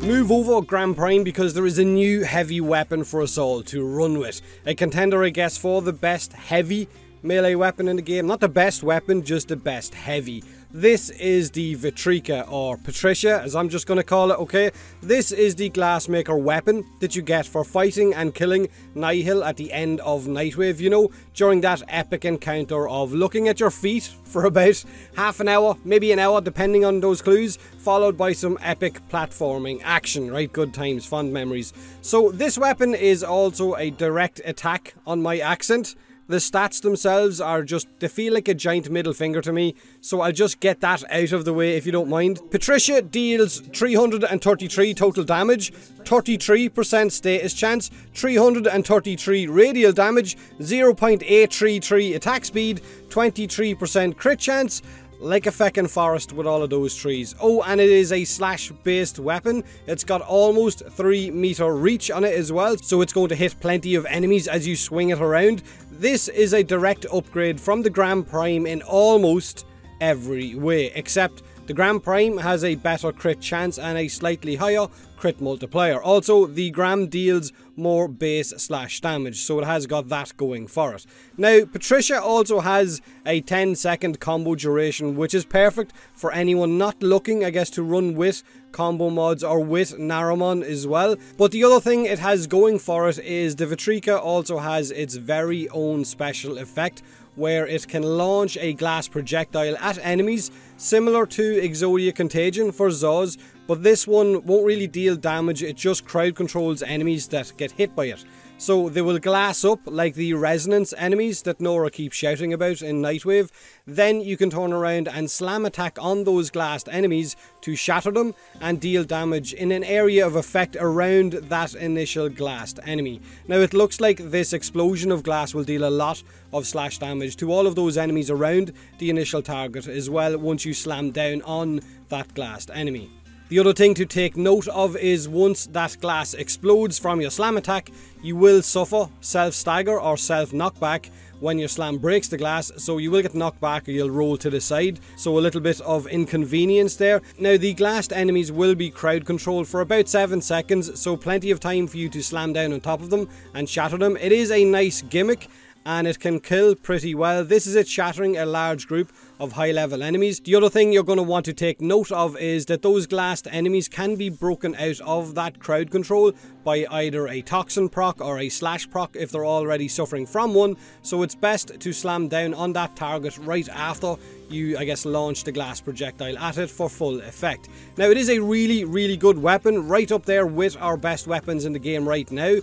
Move over, Grand Prime, because there is a new heavy weapon for us all to run with. A contender, I guess, for the best heavy melee weapon in the game. Not the best weapon, just the best heavy. This is the Vitrica, or Patricia, as I'm just going to call it, okay? This is the Glassmaker weapon that you get for fighting and killing Nihil at the end of Nightwave, you know, during that epic encounter of looking at your feet for about half an hour, maybe an hour, depending on those clues, followed by some epic platforming action, right? Good times, fond memories. So this weapon is also a direct attack on my accent. The stats themselves are just, they feel like a giant middle finger to me, so I'll just get that out of the way if you don't mind. Patricia deals 333 total damage, 33% status chance, 333 radial damage, 0.833 attack speed, 23% crit chance, like a feckin' forest with all of those trees. Oh, and it is a slash based weapon. It's got almost 3 meter reach on it as well, so it's going to hit plenty of enemies as you swing it around. This is a direct upgrade from the Grand Prime in almost every way, except the Grand Prime has a better crit chance and a slightly higher crit multiplier. Also, the Gram deals more base slash damage, so it has got that going for it. Now, Patricia also has a 10-second combo duration, which is perfect for anyone not looking, I guess, to run with combo mods or with Naramon as well. But the other thing it has going for it is the Vitrica also has its very own special effect, where it can launch a glass projectile at enemies, similar to Exodia Contagion for Zoz, but this one won't really deal damage, it just crowd controls enemies that get hit by it. So they will glass up like the resonance enemies that Nora keeps shouting about in Nightwave. Then you can turn around and slam attack on those glassed enemies to shatter them and deal damage in an area of effect around that initial glassed enemy. Now it looks like this explosion of glass will deal a lot of slash damage to all of those enemies around the initial target as well once you slam down on that glassed enemy. The other thing to take note of is once that glass explodes from your slam attack, you will suffer self-stagger or self-knockback when your slam breaks the glass, so you will get knocked back or you'll roll to the side, so a little bit of inconvenience there. Now the glassed enemies will be crowd controlled for about 7 seconds, so plenty of time for you to slam down on top of them and shatter them. It is a nice gimmick and it can kill pretty well. This is it shattering a large group of high level enemies. The other thing you're going to want to take note of is that those glassed enemies can be broken out of that crowd control by either a toxin proc or a slash proc if they're already suffering from one, so it's best to slam down on that target right after you, I guess, launch the glass projectile at it for full effect. Now it is a really good weapon, right up there with our best weapons in the game right now.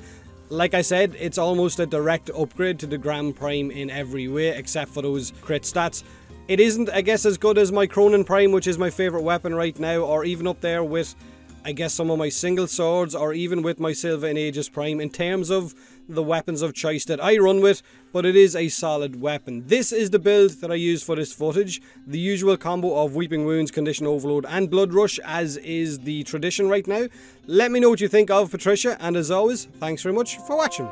Like I said, it's almost a direct upgrade to the Grand Prime in every way, except for those crit stats. It isn't, I guess, as good as my Cronin Prime, which is my favourite weapon right now, or even up there with, I guess, some of my single swords, or even with my Silva and Aegis Prime, in terms of the weapons of choice that I run with, but it is a solid weapon. This is the build that I use for this footage. The usual combo of Weeping Wounds, Condition Overload, and Blood Rush, as is the tradition right now. Let me know what you think of Patricia, and as always, thanks very much for watching.